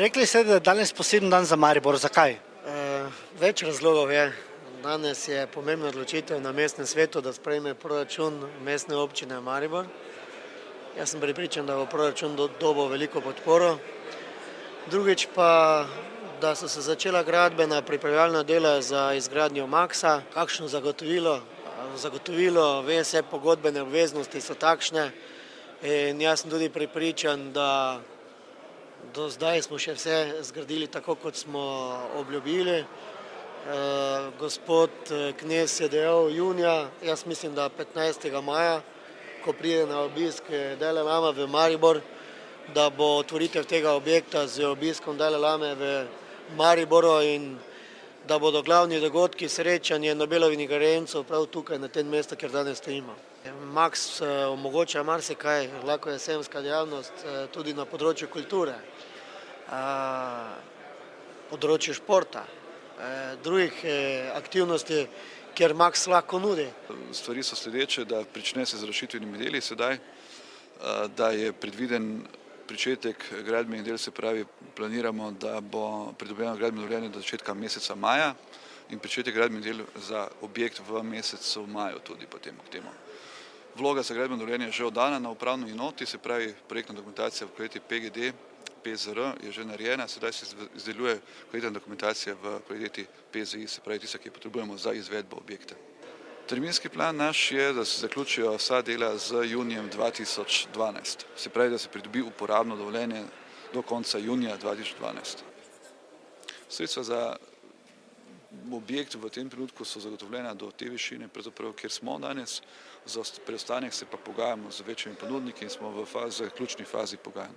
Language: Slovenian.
Rekli ste, da je danes poseben dan za Maribor. Zakaj? Več razlogov je. Danes je pomembna odločitev na mestnem svetu, da sprejme proračun mestne občine Maribor. Jaz sem prepričan, da bo proračun dobil veliko podporo. Drugič pa, da so se začela gradbena pripravljalna dela za izgradnjo Maksa. Kakšno zagotovilo? Zagotovilo, vse pogodbene obveznosti so takšne in jaz sem tudi prepričan, da do zdaj smo še vse zgradili tako, kot smo obljubili. Gospod Knez je dejal junija, jaz mislim, da 15. maja, ko pride na obisk Dalaj Lama v Maribor, da bo otvoritev tega objekta z obiskom Dalaj Lame v Mariboru in da bodo glavni dogodki srečanje Nobelovih nagrajencev prav tukaj na tem mestu, kjer danes stojimo. Maks omogoča marsikaj, lahko je sejemska dejavnost tudi na področju kulture, področju športa, drugih aktivnosti, kjer Maks lahko nudi. Stvari so sledeče, da prične se z razšitvenimi deli sedaj, da je predviden pričetek gradbenih del, se pravi, planiramo, da bo pridobljeno gradbeno dovoljenje do začetka meseca maja in pričetek gradbenih del za objekt v mesecu maju tudi potem k temu. Vloga za gradbeno dovoljenje je že oddana na upravni enoti, se pravi, projektna dokumentacija v kvaliteti PGD, PZR je že narejena, sedaj se izdeluje projektna dokumentacija v kvaliteti PZI, se pravi, tista, ki jo potrebujemo za izvedbo objekta. Terminski plan naš je, da se zaključijo vsa dela z junijem 2012, se pravi, da se pridobi uporabno dovoljenje do konca junija 2012. Sredstva za objekt v tem trenutku so zagotovljena do te višine, pravzaprav, kjer smo danes, za preostanek se pa pogajamo z večjimi ponudniki in smo v ključni fazi pogajanj.